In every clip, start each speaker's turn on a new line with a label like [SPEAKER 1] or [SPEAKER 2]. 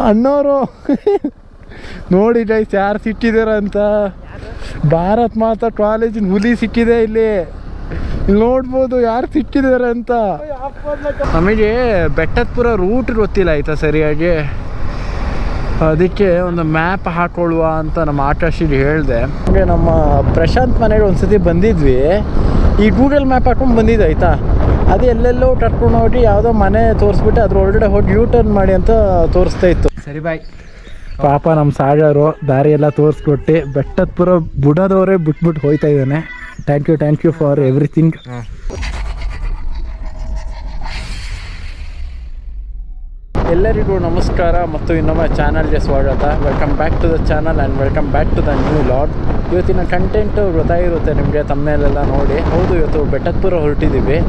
[SPEAKER 1] ಅಣ್ಣವರು ನೋಡಿ ಗೈಸ್ ಯಾರು ಸಿಕ್ಕಿದಾರಂತ. ಭಾರತ್ ಮಾತಾ ಕಾಲೇಜಿನ ಹುಲಿ ಸಿಕ್ಕಿದೆ ಇಲ್ಲಿ ನೋಡ್ಬೋದು ಯಾರು ಸಿಕ್ಕಿದ್ದಾರೆ ಅಂತ. ನಮಗೆ ಬೆಟ್ಟದಪುರ ರೂಟ್ ಗೊತ್ತಿಲ್ಲ ಆಯ್ತಾ ಸರಿಯಾಗಿ, ಅದಕ್ಕೆ ಒಂದು ಮ್ಯಾಪ್ ಹಾಕೊಳ್ಳುವ ಅಂತ ನಮ್ಮ ಆಕಾಶಿಗೆ ಹೇಳಿದೆ. ಹಾಗೆ ನಮ್ಮ ಪ್ರಶಾಂತ್ ಮನೆಗೆ ಒಂದ್ಸತಿ ಬಂದಿದ್ವಿ, ಈ ಗೂಗಲ್ ಮ್ಯಾಪ್ ಹಾಕೊಂಡು ಬಂದಿದ್ದು ಆಯಿತಾ. ಅದು ಎಲ್ಲೆಲ್ಲೋ ಕರ್ಕೊಂಡು ಹೋಗಿ ಯಾವುದೋ ಮನೆ ತೋರಿಸ್ಬಿಟ್ಟು ಅದ್ರ ಒಳಗಡೆ ಹೋಗಿ ಯೂ ಟರ್ನ್ ಮಾಡಿ ಅಂತ ತೋರಿಸ್ತಾ ಇತ್ತು. ಸರಿ ಬಾಯ್. ಪಾಪ ನಮ್ಮ ಸಾಗರು ದಾರಿ ಎಲ್ಲ ತೋರಿಸ್ಕೊಟ್ಟು ಬೆಟ್ಟದಪುರ ಬುಡದವರೇ ಬಿಟ್ಬಿಟ್ಟು ಹೋಗ್ತಾ ಇದ್ದಾನೆ. Thank you for everything. ಎಲ್ಲರಿಗೂ ನಮಸ್ಕಾರ ಮತ್ತು ಇನ್ನೊಮ್ಮೆ ಚಾನಲ್ಗೆ ಸ್ವಾಗತ. Welcome back to the channel and welcome back to the new log. ಇವತ್ತಿನ ಕಂಟೆಂಟು ಗೊತ್ತಾಗಿರುತ್ತೆ ನಿಮಗೆ ತಮ್ಮನೇಲೆಲ್ಲ ನೋಡಿ. ಹೌದು, ಇವತ್ತು ಬೆಟ್ಟದಪುರ ಹೊರಟಿದ್ದೀವಿ.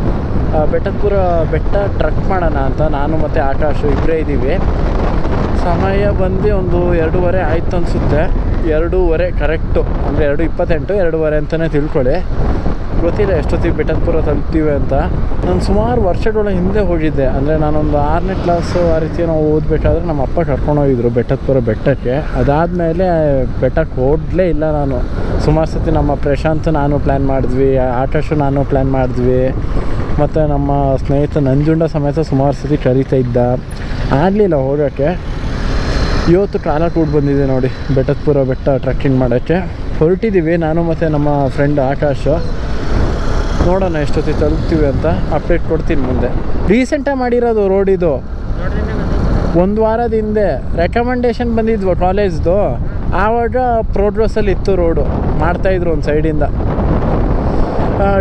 [SPEAKER 1] ಬೆಟ್ಟದಪುರ ಬೆಟ್ಟ ಟ್ರಕ್ ಮಾಡೋಣ ಅಂತ ನಾನು ಮತ್ತು ಆಕಾಶು ಇಬ್ಬರೇ ಇದ್ದೀವಿ. ಸಮಯ ಬಂದು ಒಂದು 2:30 ಆಯಿತು ಅನಿಸುತ್ತೆ. 2:30 ಕರೆಕ್ಟು, ಅಂದರೆ 2:28, 2:30 ಅಂತಲೇ ತಿಳ್ಕೊಳ್ಳಿ. ಗೊತ್ತಿಲ್ಲ ಎಷ್ಟೊತ್ತಿಗೆ ಬೆಟ್ಟದಪುರ ತಲುಪ್ತೀವಿ ಅಂತ. ನಾನು ಸುಮಾರು ವರ್ಷಗಳ ಹಿಂದೆ ಹೋಗಿದ್ದೆ, ಅಂದರೆ ನಾನೊಂದು 6ನೇ ಕ್ಲಾಸು ಆ ರೀತಿ ನಾವು ಓದಬೇಕಾದ್ರೆ ನಮ್ಮ ಅಪ್ಪ ಕರ್ಕೊಂಡೋಗಿದ್ರು ಬೆಟ್ಟದಪುರ ಬೆಟ್ಟಕ್ಕೆ. ಅದಾದಮೇಲೆ ಬೆಟ್ಟಕ್ಕೆ ಹೋಗಲೇ ಇಲ್ಲ ನಾನು. ಸುಮಾರು ಸತಿ ನಮ್ಮ ಪ್ರಶಾಂತ್ ನಾನು ಪ್ಲ್ಯಾನ್ ಮಾಡಿದ್ವಿ, ಆಕಾಶು ನಾನು ಪ್ಲ್ಯಾನ್ ಮಾಡಿದ್ವಿ, ಮತ್ತು ನಮ್ಮ ಸ್ನೇಹಿತ ನಂಜುಂಡ ಸಮೇತ ಸುಮಾರು ಸತಿ ಕರೀತಾ ಇದ್ದ, ಆಗಲಿಲ್ಲ ಹೋಗೋಕ್ಕೆ. ಇವತ್ತು ಕಾಲ ಕೂಡ ಬಂದಿದೆ ನೋಡಿ ಬೆಟ್ಟದಪುರ ಬೆಟ್ಟ ಟ್ರೆಕ್ಕಿಂಗ್ ಮಾಡೋಕ್ಕೆ ಹೊರಟಿದ್ದೀವಿ ನಾನು ಮತ್ತು ನಮ್ಮ ಫ್ರೆಂಡ್ ಆಕಾಶ್. ನೋಡೋಣ ಎಷ್ಟೊತ್ತಿಗೆ ತಲುಪ್ತೀವಿ ಅಂತ ಅಪ್ಡೇಟ್ ಕೊಡ್ತೀನಿ ಮುಂದೆ. ರೀಸೆಂಟಾಗಿ ಮಾಡಿರೋದು ರೋಡ್ ಇದು. 1 ವಾರದ ಹಿಂದೆ ರೆಕಮೆಂಡೇಶನ್ ಬಂದಿದ್ವು ಕಾಲೇಜ್ದು, ಆವಾಗ ಪ್ರೋಗ್ರೆಸ್ಸಲ್ಲಿ ಇತ್ತು ರೋಡು, ಮಾಡ್ತಾಯಿದ್ರು ಒಂದು ಸೈಡಿಂದ.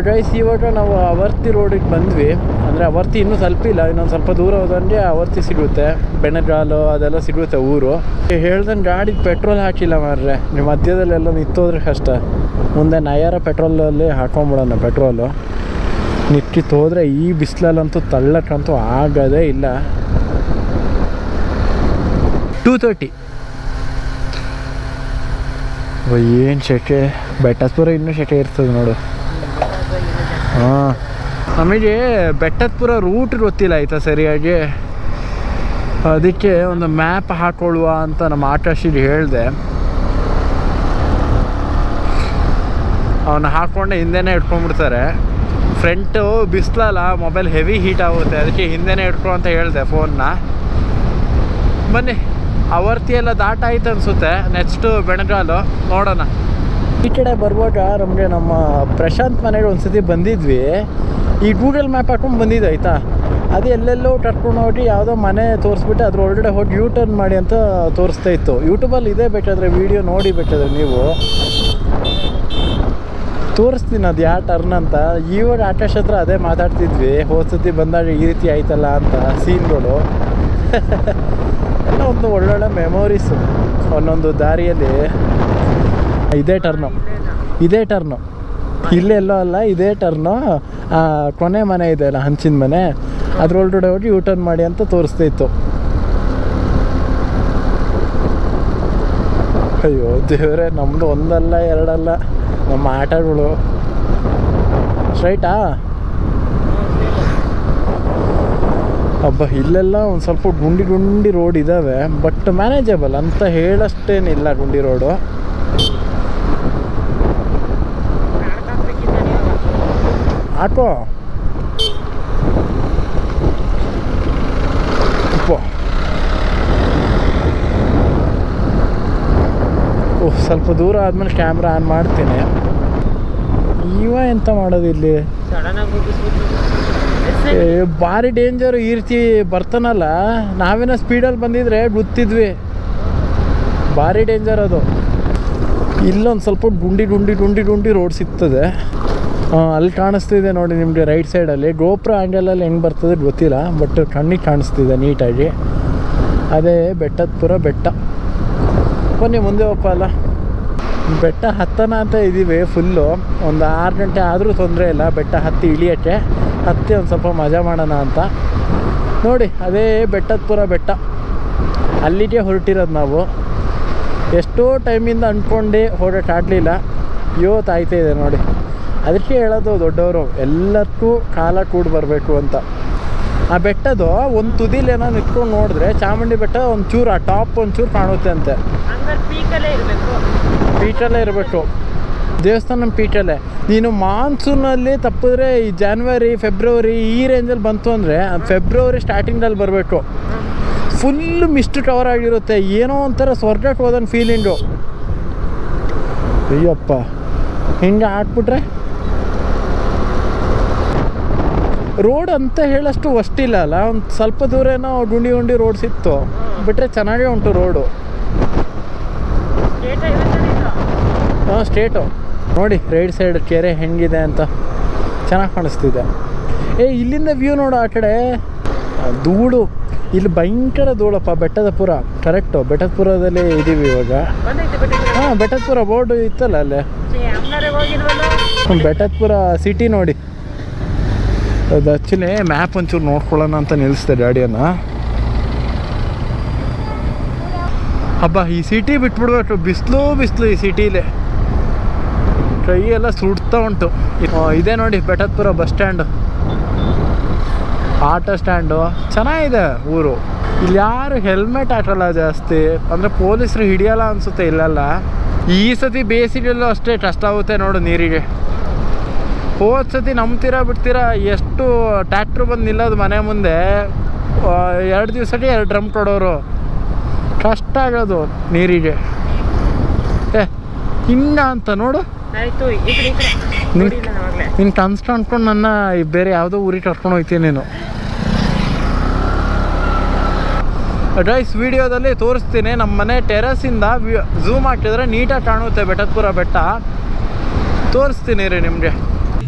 [SPEAKER 1] ಗೈಸ್ ಇವಾಗ ನಾವು ಅವರ್ತಿ ರೋಡಿಗೆ ಬಂದ್ವಿ. ಅಂದರೆ ಅವರ್ತಿ ಇನ್ನೂ ಸ್ವಲ್ಪ ಇಲ್ಲ, ಇನ್ನೊಂದು ಸ್ವಲ್ಪ ದೂರ ಹೋದಂಗೆ ಅವರ್ತಿ ಸಿಗುತ್ತೆ. ಬೆಣಗಾಲು ಅದೆಲ್ಲ ಸಿಗುತ್ತೆ ಊರು. ಹೇಳ್ದಂಗೆ ಗಾಡಿಗೆ ಪೆಟ್ರೋಲ್ ಹಾಕಿಲ್ಲ ಮಾರ್ರೆ. ನೀವು ಮಧ್ಯದಲ್ಲೆಲ್ಲ ನಿಂತೋದ್ರೆ ಕಷ್ಟ. ಮುಂದೆ ನಯಾರ ಪೆಟ್ರೋಲಲ್ಲಿ ಹಾಕೊಂಬಿಡೋಣ ಪೆಟ್ರೋಲು. ನಿಕ್ಕಿತ್ತು ಹೋದರೆ ಈ ಬಿಸಿಲಲ್ಲಂತೂ ತಳ್ಳಕ್ಕಂತೂ ಆಗೋದೇ ಇಲ್ಲ. 2:30. ಏನು ಸೆಕೆ. ಬೆಟ್ಟದಪುರ ಇನ್ನೂ ಸೆಕೆ ಇರ್ತದೆ ನೋಡು. ಹಾಂ, ನಮಗೆ ಬೆಟ್ಟದಪುರ ರೂಟ್ ಗೊತ್ತಿಲ್ಲ ಆಯಿತಾ ಸರಿಯಾಗಿ, ಅದಕ್ಕೆ ಒಂದು ಮ್ಯಾಪ್ ಹಾಕೊಳ್ಳುವ ಅಂತ ನಮ್ಮ ಆಕಾಶಿಗೆ ಹೇಳಿದೆ. ಅವನ್ನ ಹಾಕ್ಕೊಂಡೆ ಹಿಂದೆನೇ ಇಟ್ಕೊಂಡ್ಬಿಡ್ತಾರೆ. ಫ್ರಂಟು ಬಿಸಿಲಲ್ಲ, ಮೊಬೈಲ್ ಹೆವಿ ಹೀಟ್ ಆಗುತ್ತೆ, ಅದಕ್ಕೆ ಹಿಂದೆನೇ ಇಟ್ಕೊ ಅಂತ ಹೇಳಿದೆ ಫೋನ್ನ. ಬನ್ನಿ, ಅವರ್ತಿ ಎಲ್ಲ ದಾಟಾಯ್ತು ಅನಿಸುತ್ತೆ. ನೆಕ್ಸ್ಟು ಬೆಣಗಾಲು ನೋಡೋಣ. ಈ ಕಡೆ ಬರುವಾಗ ನಮಗೆ ನಮ್ಮ ಪ್ರಶಾಂತ್ ಮನೆಗೆ ಒಂದ್ಸತಿ ಬಂದಿದ್ವಿ, ಈ ಗೂಗಲ್ ಮ್ಯಾಪ್ ಹಾಕೊಂಡು ಬಂದಿದ್ದು ಆಯಿತಾ. ಅದು ಎಲ್ಲೆಲ್ಲೋ ಕರ್ಕೊಂಡು ಹೋಗಿ ಯಾವುದೋ ಮನೆ ತೋರಿಸ್ಬಿಟ್ಟು ಅದ್ರ ಒಳಗಡೆ ಹೋಗಿ ಯೂ ಟರ್ನ್ ಮಾಡಿ ಅಂತ ತೋರಿಸ್ತಾ ಇತ್ತು. ಯೂಟ್ಯೂಬಲ್ಲಿ ಇದೆ, ಬೇಕಾದರೆ ವೀಡಿಯೋ ನೋಡಿ ಬೇಕಾದರೆ ನೀವು ತೋರಿಸ್ತೀನಿ ಅದು ಯಾವ ಟರ್ನ್ ಅಂತ. ಇವಾಗ ಆಕಾಶ್ ಹತ್ರ ಅದೇ ಮಾತಾಡ್ತಿದ್ವಿ, ಹೋದ್ಸತಿ ಬಂದಾಗ ಈ ರೀತಿ ಆಯ್ತಲ್ಲ ಅಂತ ಸೀನ್ಗಳು ಎಲ್ಲ ಒಂದು ಒಳ್ಳೊಳ್ಳೆ ಮೆಮೊರೀಸು. ಒಂದೊಂದು ದಾರಿಯಲ್ಲಿ ಇದೇ ಟರ್ನು ಇಲ್ಲೆಲ್ಲೋ ಅಲ್ಲ, ಇದೇ ಟರ್ನು. ಕೊನೆ ಮನೆ ಇದೆ ಅಲ್ಲ, ಹಂಚಿನ ಮನೆ, ಅದ್ರೊಳಗಡೆ ಹೋಗಿ ಯೂ ಟರ್ನ್ ಮಾಡಿ ಅಂತ ತೋರಿಸ್ತಾ ಇತ್ತು. ಅಯ್ಯೋ ದೇವರೇ, ನಮ್ಮದು ಒಂದಲ್ಲ ಎರಡಲ್ಲ ನಮ್ಮ ಆಟಗಳು. ಸ್ಟ್ರೈಟಾ? ಹಬ್ಬ, ಇಲ್ಲೆಲ್ಲ ಒಂದು ಸ್ವಲ್ಪ ಗುಂಡಿ ರೋಡ್ ಇದ್ದಾವೆ, ಬಟ್ ಮ್ಯಾನೇಜಬಲ್ ಅಂತ ಹೇಳಷ್ಟೇನಿಲ್ಲ ಗುಂಡಿ ರೋಡು. ಆಟೋ ಸ್ವಲ್ಪ ದೂರ ಆದ್ಮೇಲೆ ಕ್ಯಾಮ್ರಾ ಆನ್ ಮಾಡ್ತೀನಿ. ಎಂತ ಮಾಡೋದು ಇಲ್ಲಿ, ಭಾರಿ ಡೇಂಜರು. ಈ ರೀತಿ ಬರ್ತಾನಲ್ಲ, ನಾವೇನೋ ಸ್ಪೀಡಲ್ಲಿ ಬಂದಿದ್ರೆ ಗೊತ್ತಿದ್ವಿ. ಭಾರಿ ಡೇಂಜರ್ ಅದು. ಇಲ್ಲೊಂದು ಸ್ವಲ್ಪ ಗುಂಡಿ ರೋಡ್ ಸಿಗ್ತದೆ. ಅಲ್ಲಿ ಕಾಣಿಸ್ತಿದೆ ನೋಡಿ ನಿಮಗೆ ರೈಟ್ ಸೈಡಲ್ಲಿ. ಗೋಪುರ ಆ್ಯಂಗಲಲ್ಲಿ ಹೆಂಗೆ ಬರ್ತದೆ ಗೊತ್ತಿಲ್ಲ, ಬಟ್ ಕಣ್ಣಿಗೆ ಕಾಣಿಸ್ತಿದೆ ನೀಟಾಗಿ. ಅದೇ ಬೆಟ್ಟದಪುರ ಬೆಟ್ಟ. ಬನ್ನಿ ಮುಂದೆ ಹೋಗಲ್ಲ. ಬೆಟ್ಟ ಹತ್ತನ ಅಂತ ಇದ್ದೀವಿ ಫುಲ್ಲು. ಒಂದು 6 ಗಂಟೆ ಆದರೂ ತೊಂದರೆ ಇಲ್ಲ ಬೆಟ್ಟ ಹತ್ತಿ ಇಳಿಯೋಕ್ಕೆ. ಹತ್ತಿ ಒಂದು ಸ್ವಲ್ಪ ಮಜಾ ಮಾಡೋಣ ಅಂತ ನೋಡಿ. ಅದೇ ಬೆಟ್ಟದಪುರ ಬೆಟ್ಟ, ಅಲ್ಲಿಗೆ ಹೊರಟಿರೋದು ನಾವು. ಎಷ್ಟೋ ಟೈಮಿಂದ ಅಂದ್ಕೊಂಡು ಹೋಗೋಕ್ಕಾಗಲಿಲ್ಲ, ಇವತ್ತು ಆಯ್ತಾ ಇದೆ ನೋಡಿ. ಅದಕ್ಕೆ ಹೇಳೋದು ದೊಡ್ಡವರು, ಎಲ್ಲದಕ್ಕೂ ಕಾಲ ಕೂಡ ಬರಬೇಕು ಅಂತ. ಆ ಬೆಟ್ಟದು ಒಂದು ತುದಿಲಿ ಏನೋ ನಿಂತ್ಕೊಂಡು ನೋಡಿದ್ರೆ ಚಾಮುಂಡಿ ಬೆಟ್ಟ ಒಂಚೂರು ಆ ಟಾಪ್ ಒಂಚೂರು ಕಾಣುತ್ತೆ ಅಂತೆ. ಪೀಠಲ್ಲೇ ಇರಬೇಕು ದೇವಸ್ಥಾನ, ಪೀಠಲ್ಲೇ. ನೀನು ಮಾನ್ಸೂನಲ್ಲಿ ತಪ್ಪಿದ್ರೆ ಈ ಜಾನ್ವರಿ ಫೆಬ್ರವರಿ ಈ ರೇಂಜಲ್ಲಿ ಬಂತು ಅಂದರೆ ಫೆಬ್ರವರಿ ಸ್ಟಾರ್ಟಿಂಗಲ್ಲಿ ಬರಬೇಕು. ಫುಲ್ಲು ಮಿಸ್ಟ್ ಕವರ್ ಆಗಿರುತ್ತೆ, ಏನೋ ಒಂಥರ ಸ್ವರ್ಗಕ್ಕೆ ಹೋದನ್ ಫೀಲಿಂಗು. ಅಯ್ಯಪ್ಪ, ಹಿಂಗೆ ಹಾಕ್ಬಿಟ್ರೆ ರೋಡ್ ಅಂತ ಹೇಳಷ್ಟು ಅಷ್ಟಿಲ್ಲ ಅಲ್ಲ, ಒಂದು ಸ್ವಲ್ಪ ದೂರ ಏನೋ ಗುಂಡಿ ರೋಡ್ ಸಿಕ್ತು, ಬಿಟ್ಟರೆ ಚೆನ್ನಾಗೇ ಉಂಟು ರೋಡು. ಹಾಂ, ಸ್ಟ್ರೇಟು. ನೋಡಿ ರೈಟ್ ಸೈಡ್ ಕೆರೆ ಹೆಂಗಿದೆ ಅಂತ ಚೆನ್ನಾಗಿ ಕಾಣಿಸ್ತಿದೆ. ಇಲ್ಲಿಂದ ವ್ಯೂ ನೋಡು, ಆ ಕಡೆ ಧೂಳು, ಇಲ್ಲಿ ಭಯಂಕರ ಧೂಳಪ್ಪ. ಬೆಟ್ಟದಪುರ ಕರೆಕ್ಟು, ಬೆಟ್ಟದಪುರದಲ್ಲಿ ಇದ್ದೀವಿ ಇವಾಗ. ಹಾಂ, ಬೆಟ್ಟದಪುರ ಬೋರ್ಡು ಇತ್ತಲ್ಲ ಅಲ್ಲೇ. ಬೆಟ್ಟದಪುರ ಸಿಟಿ ನೋಡಿ. ಅದು ಆ್ಯಕ್ಚುಲಿ ಮ್ಯಾಪ್ ಒಂಚೂರು ನೋಡ್ಕೊಳ್ಳೋಣ ಅಂತ ನಿಲ್ಲಿಸ್ದೆ ಗಾಡಿಯನ್ನು. ಹಬ್ಬ, ಈ ಸಿಟಿ ಬಿಟ್ಬಿಡ್ಬೇಕು, ಬಿಸಿಲು ಈ ಸಿಟೀಲಿ, ಕೈಯೆಲ್ಲ ಸುಡ್ತಾ ಉಂಟು. ಇದೇ ನೋಡಿ Bettadapura bus stand, auto stand. ಚೆನ್ನಾಗಿದೆ ಊರು. ಇಲ್ಲಿ ಯಾರು ಹೆಲ್ಮೆಟ್ ಹಾಕಲ್ಲ ಜಾಸ್ತಿ, ಅಂದರೆ ಪೊಲೀಸರು ಹಿಡಿಯಲ್ಲ ಅನಿಸುತ್ತೆ ಇಲ್ಲೆಲ್ಲ. ಈ ಸತಿ ಬೇಸಿಗೆಲ್ಲೂ ಅಷ್ಟೇ ಕಷ್ಟ ಆಗುತ್ತೆ ನೋಡು ನೀರಿಗೆ. ಹೋದ ಸತಿ ನಂಬ್ತೀರಾ ಬಿಡ್ತೀರಾ, ಎಷ್ಟು ಟ್ಯಾಕ್ಟ್ರು ಬಂದು ನಿಲ್ಲೋದು ಮನೆ ಮುಂದೆ, 2 ದಿವಸಕ್ಕೆ 2 ಡ್ರಮ್ ಕೊಡೋರು. ಕಷ್ಟ ಆಗೋದು ನೀರಿಗೆ. ಹಿಂಗ ಅಂತ ನೋಡು. ನೀನು ಕನ್ಸ್ಟ ಅಂದ್ಕೊಂಡು ನನ್ನ ಬೇರೆ ಯಾವುದೋ ಊರಿಗೆ ಕರ್ಕೊಂಡು ಹೋಗ್ತೀನಿ ನೀನು. ಗೈಸ್, ವಿಡಿಯೋದಲ್ಲಿ ತೋರಿಸ್ತೀನಿ ನಮ್ಮ ಮನೆ ಟೆರಸಿಂದ ಝೂಮ್ ಹಾಕಿದ್ರೆ ನೀಟಾಗಿ ಕಾಣುತ್ತೆ ಬೆಟ್ಟದಪುರ ಬೆಟ್ಟ. ತೋರಿಸ್ತೀನಿ ರೀ ನಿಮಗೆ.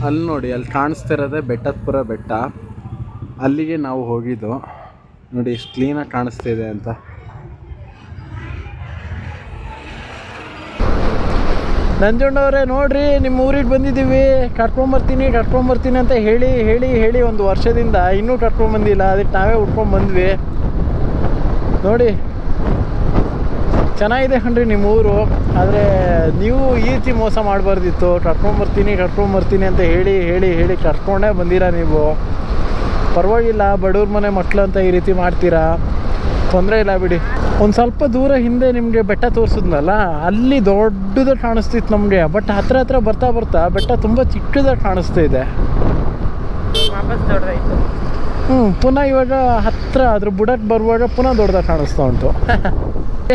[SPEAKER 1] ಅಲ್ಲಿ ನೋಡಿ, ಅಲ್ಲಿ ಕಾಣಿಸ್ತಿರೋದೆ ಬೆಟ್ಟದಪುರ ಬೆಟ್ಟ. ಅಲ್ಲಿಗೆ ನಾವು ಹೋಗಿದ್ದು ನೋಡಿ, ಎಷ್ಟು ಕ್ಲೀನಾಗಿ ಕಾಣಿಸ್ತಿದೆ ಅಂತ. ನಂಜುಂಡವ್ರೆ ನೋಡ್ರಿ, ನಿಮ್ಮ ಊರಿಗೆ ಬಂದಿದ್ದೀವಿ, ಕರ್ಕೊಂಬರ್ತೀನಿ ಅಂತ ಹೇಳಿ 1 ವರ್ಷದಿಂದ ಇನ್ನೂ ಕರ್ಕೊಂಬಂದಿಲ್ಲ. ಅದಕ್ಕೆ ನಾವೇ ಹುಡ್ಕೊಂಡ್ಬಂದ್ವಿ. ನೋಡಿ ಚೆನ್ನಾಗಿದೆ ಕಣ್ರಿ ನಿಮ್ಮ ಊರು. ಆದರೆ ನೀವು ಈ ರೀತಿ ಮೋಸ ಮಾಡಬಾರ್ದಿತ್ತು. ಕರ್ಕೊಂಬರ್ತೀನಿ ಅಂತ ಹೇಳಿ ಕರ್ಕೊಂಡೇ ಬಂದಿರಾ ನೀವು. ಪರವಾಗಿಲ್ಲ, ಬಡವ್ರ ಮನೆ ಮಕ್ಕಳು ಅಂತ ಈ ರೀತಿ ಮಾಡ್ತೀರಾ, ತೊಂದರೆ ಇಲ್ಲ ಬಿಡಿ. ಒಂದು ಸ್ವಲ್ಪ ದೂರ ಹಿಂದೆ ನಿಮಗೆ ಬೆಟ್ಟ ತೋರಿಸಿದ್ನಲ್ಲ, ಅಲ್ಲಿ ದೊಡ್ಡದಾಗಿ ಕಾಣಿಸ್ತಿತ್ತು ನಮಗೆ. ಬಟ್ ಹತ್ರ ಬರ್ತಾ ಬೆಟ್ಟ ತುಂಬ ಚಿಕ್ಕದಾಗಿ ಕಾಣಿಸ್ತಾ ಇದೆ. ಪುನಃ ಇವಾಗ ಹತ್ರ ಅದ್ರ ಬುಡಕ್ಕೆ ಬರುವಾಗ ಪುನಃ ದೊಡ್ಡದಾಗಿ ಕಾಣಿಸ್ತಾ ಉಂಟು.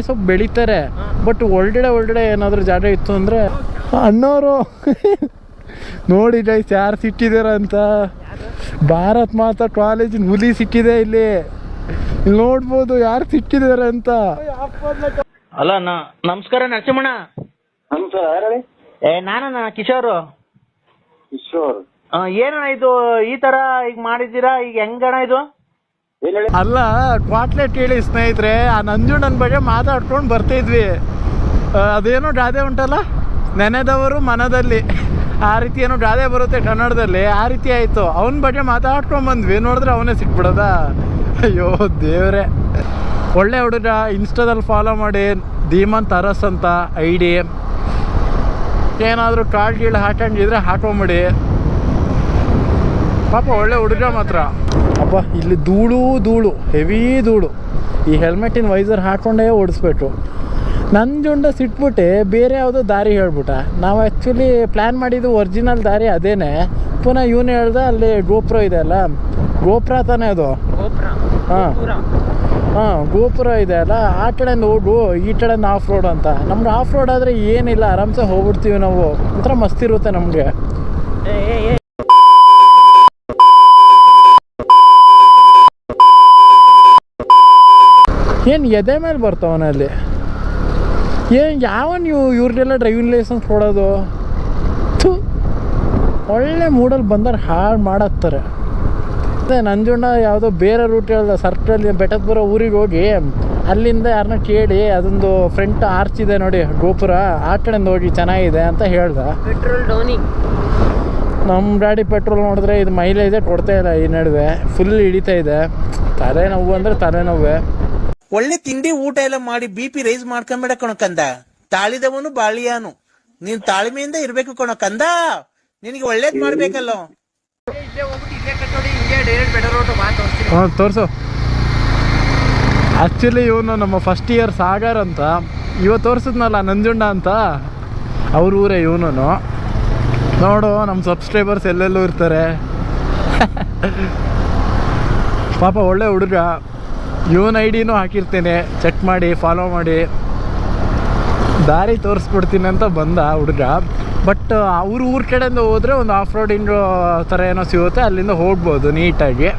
[SPEAKER 1] ಸ್ವಲ್ಪ ಬೆಳೀತಾರೆ, ಬಟ್ ಒಳಗಡೆ ಏನಾದರೂ ಜಾಗ ಇತ್ತು ಅಂದರೆ ಅಣ್ಣವರು ನೋಡಿ ಗೈಸ್ ಯಾರು ಸಿಕ್ಕಿದಾರ ಅಂತ. ಭಾರತ್ ಮಾತಾ ಕಾಲೇಜಿನ ಹುಲಿ ಸಿಕ್ಕಿದೆ ಇಲ್ಲಿ ನೋಡ್ಬೋದು ಯಾರು ಸಿಕ್ಕಿದಾರೆ ಅಂತ.
[SPEAKER 2] ಅಲ್ಲ ನಮಸ್ಕಾರ ನರಸಿಂಹಣ್ಣ.
[SPEAKER 3] ನಮಸ್ಕಾರ.
[SPEAKER 2] ನಾನಣ್ಣ ಕಿಶೋರ್. ಏನಣ್ಣ ಇದು ಈ ತರ ಈಗ ಮಾಡಿದ್ದೀರಾ, ಈಗ ಹೆಂಗಣ್ಣ ಇದು?
[SPEAKER 1] ಅಲ್ಲ, ಕ್ವಾಟ್ಲೆಟ್ ಕೇಳಿ ಸ್ನೇಹಿತರೆ, ಆ ನಂಜುಂಡನ ಬಗ್ಗೆ ಮಾತಾಡ್ಕೊಂಡು ಬರ್ತಿದ್ವಿ. ಅದೇನೋ ಗಾದೆ ಉಂಟಲ್ಲ, ನೆನೆದವರು ಮನದಲ್ಲಿ, ಆ ರೀತಿ ಏನೋ ಗಾದೆ ಬರುತ್ತೆ ಕನ್ನಡದಲ್ಲಿ, ಆ ರೀತಿ ಆಯಿತು. ಅವನ ಬಗ್ಗೆ ಮಾತಾಡ್ಕೊಂಡು ಬಂದ್ವಿ, ನೋಡಿದ್ರೆ ಅವನೇ ಸಿಕ್ಬಿಡೋದ. ಅಯ್ಯೋ ದೇವ್ರೆ. ಒಳ್ಳೆ ಹುಡುಗ, ಇನ್ಸ್ಟಾದಲ್ಲಿ ಫಾಲೋ ಮಾಡಿ, ಧೀಮಂತ್ ಅರಸ್ ಅಂತ ID. ಏನಾದರೂ ಕಾರ್ಡ್ ಹಾಕೊಂಡಿದ್ರೆ ಹಾಕೊಂಬಿಡಿ. ಪಾಪ ಒಳ್ಳೆ ಹುಡುಗ ಮಾತ್ರ. ಅಪ್ಪ, ಇಲ್ಲಿ ಧೂಳು, ಹೆವಿ ಧೂಳು. ಈ ಹೆಲ್ಮೆಟಿನ ವೈಸರ್ ಹಾಕ್ಕೊಂಡೇ ಓಡಿಸ್ಬೇಕು. ನಂಜುಂಡ ಸಿಟ್ಬಿಟ್ಟು ಬೇರೆ ಯಾವುದೋ ದಾರಿ ಹೇಳ್ಬಿಟ್ಟ. ನಾವು ಆ್ಯಕ್ಚುಲಿ ಪ್ಲ್ಯಾನ್ ಮಾಡಿದ್ದು ಒರಿಜಿನಲ್ ದಾರಿ ಅದೇನೆ. ಪುನಃ ಇವನು ಹೇಳ್ದೆ ಅಲ್ಲಿ ಗೋಪುರ ಇದೆ ಅಲ್ಲ, ಗೋಪುರ ತಾನೇ ಅದು. ಹಾಂ, ಗೋಪುರ ಇದೆ ಅಲ್ಲ, ಆ ಕಡೆಯಿಂದ ಹೋಗು, ಈ ಕಡೆಯಿಂದ ಆಫ್ ರೋಡ್ ಅಂತ. ನಮ್ಗೆ ಆಫ್ ರೋಡ್ ಆದರೆ ಏನಿಲ್ಲ, ಆರಾಮ್ಸೆ ಹೋಗ್ಬಿಡ್ತೀವಿ ನಾವು. ಒಂಥರ ಮಸ್ತಿರುತ್ತೆ ನಮಗೆ. ಏನು ಎದೆ ಮೇಲೆ ಬರ್ತಾವನಲ್ಲಿ ನೀವು ಇವ್ರಿಗೆಲ್ಲ ಡ್ರೈವಿಂಗ್ ಲೈಸೆನ್ಸ್ ಕೊಡೋದು? ಒಳ್ಳೆ ಮೂಡಲ್ಲಿ ಬಂದರೆ ಹಾಳು ಮಾಡತ್ತಾರೆ. ಅದೇ ನಂಜುಂಡ ಯಾವುದೋ ಬೇರೆ ರೂಟ್ ಹೇಳ್ದ, ಸರ್ಕಲ್ ಬೆಟ್ಟದಪುರ ಊರಿಗೆ ಹೋಗಿ ಅಲ್ಲಿಂದ ಯಾರನ್ನ ಕೇಳಿ ಅದೊಂದು ಫ್ರಂಟ್ ಆರ್ಚ್ ಇದೆ ನೋಡಿ ಗೋಪುರ, ಆ ಕಡೆಯಿಂದ ಹೋಗಿ ಚೆನ್ನಾಗಿದೆ ಅಂತ ಹೇಳ್ದ.
[SPEAKER 2] Petrol downing.
[SPEAKER 1] ನಮ್ಮ ಗಾಡಿ ಪೆಟ್ರೋಲ್ ನೋಡಿದ್ರೆ ಇದು ಮೈಲೇಜೇ ಕೊಡ್ತಾ ಇಲ್ಲ ಈ ನಡುವೆ, ಫುಲ್ ಹಿಡಿತಾ ಇದೆ. ತಲೆನೋವು ಅಂದರೆ ತಲೆನೋವೇ.
[SPEAKER 4] ಒಳ್ಳೆ ತಿಂಡಿ ಊಟ ಎಲ್ಲ ಮಾಡಿ BP ರೈಸ್ ಮಾಡ್ಕೊಂಬೇಡ ಕಣೋ ಕಂದ. ತಾಳಿದವನು ಬಾಳಿಯಾನು. ನೀನ್ ತಾಳ್ಮೆಯಿಂದ ಇರ್ಬೇಕು ಕಣೋ ಕಂದ. ನಿನಗೆ ಒಳ್ಳೇದ್ ಮಾಡ್ಬೇಕಲ್ಲೋ.
[SPEAKER 2] ಇಲ್ಲೇ ಹೋಗ್ಬಿಟ್ಟು ಇಲ್ಲೇ ಕಟ್ಟೋಡಿ, ಹಿಂಗೆ
[SPEAKER 1] ಹಾಂ ತೋರಿಸು. ಆ್ಯಕ್ಚುಲಿ ಇವನು ನಮ್ಮ ಫಸ್ಟ್ ಇಯರ್ ಸಾಗರ್ ಅಂತ, ಇವತ್ತು ತೋರಿಸಿದ್ನಲ್ಲ ನಂಜುಂಡ ಅಂತ, ಅವ್ರ ಊರೇ ಇವನು. ನೋಡು ನಮ್ಮ ಸಬ್ಸ್ಕ್ರೈಬರ್ಸ್ ಎಲ್ಲೆಲ್ಲೂ ಇರ್ತಾರೆ. ಪಾಪ ಒಳ್ಳೆ ಹುಡುಗ. ಇವನ ಐಡಿನೂ ಹಾಕಿರ್ತೀನಿ, ಚೆಕ್ ಮಾಡಿ ಫಾಲೋ ಮಾಡಿ. ದಾರಿ ತೋರಿಸ್ಬಿಡ್ತೀನಿ ಅಂತ ಬಂದ ಹುಡುಗ. ಬಟ್ ಅವ್ರ ಊರ ಕಡೆಯಿಂದ ಹೋದರೆ ಒಂದು ಆಫ್ ರೋಡಿಂಗ್ ಥರ ಏನೋ ಸಿಗುತ್ತೆ, ಅಲ್ಲಿಂದ ಹೋಗ್ಬೋದು ನೀಟಾಗಿ.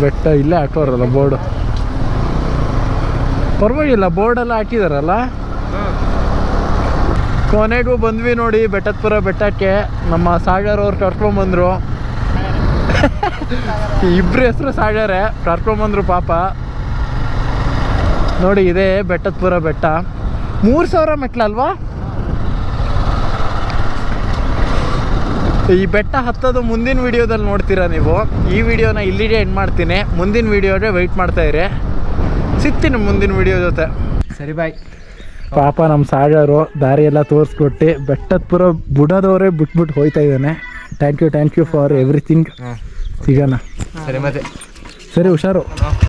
[SPEAKER 1] ಬೆಟ್ಟ ಇಲ್ಲೇ ಹಾಕೋರಲ್ಲ ಬೋರ್ಡು, ಪರವಾಗಿಲ್ಲ ಬೋರ್ಡೆಲ್ಲ ಹಾಕಿದಾರಲ್ಲ. ಕೊನೆಗೂ ಬಂದ್ವಿ ನೋಡಿ ಬೆಟ್ಟದಪುರ ಬೆಟ್ಟಕ್ಕೆ. ನಮ್ಮ ಸಾಗರ್ ಅವ್ರು ಕರ್ಕೊಂಬಂದರು, ಇಬ್ಬರು ಹೆಸರು ಸಾಗರೇ, ಕರ್ಕೊಂಬಂದರು ಪಾಪ. ನೋಡಿ ಇದೇ ಬೆಟ್ಟದಪುರ ಬೆಟ್ಟ. 3000 ಮೆಟ್ಲಲ್ವಾ ಈ ಬೆಟ್ಟ ಹತ್ತೋದು. ಮುಂದಿನ ವೀಡಿಯೋದಲ್ಲಿ ನೋಡ್ತೀರಾ ನೀವು. ಈ ವಿಡಿಯೋನ ಇಲ್ಲಿಗೆ ಎಂಡ್ ಮಾಡ್ತೀನಿ, ಮುಂದಿನ ವೀಡಿಯೋಗೆ ವೆಯ್ಟ್ ಮಾಡ್ತಾಯಿರಿ. ಸಿಗ್ತೀನಿ ಮುಂದಿನ ವೀಡಿಯೋ ಜೊತೆ.
[SPEAKER 2] ಸರಿ ಬಾಯ್.
[SPEAKER 1] ಪಾಪ ನಮ್ಮ ಸಾಗರು ದಾರಿ ಎಲ್ಲ ತೋರಿಸ್ಕೊಟ್ಟು ಬೆಟ್ಟದಪುರ ಬುಡದವರೇ ಬಿಟ್ಬಿಟ್ಟು ಹೋಯ್ತಾ ಇದ್ದಾನೆ. Thank you for everything. ಸಿಗೋಣ.
[SPEAKER 2] ಸರಿ ಮತ್ತೆ.
[SPEAKER 1] ಸರಿ ಹುಷಾರು.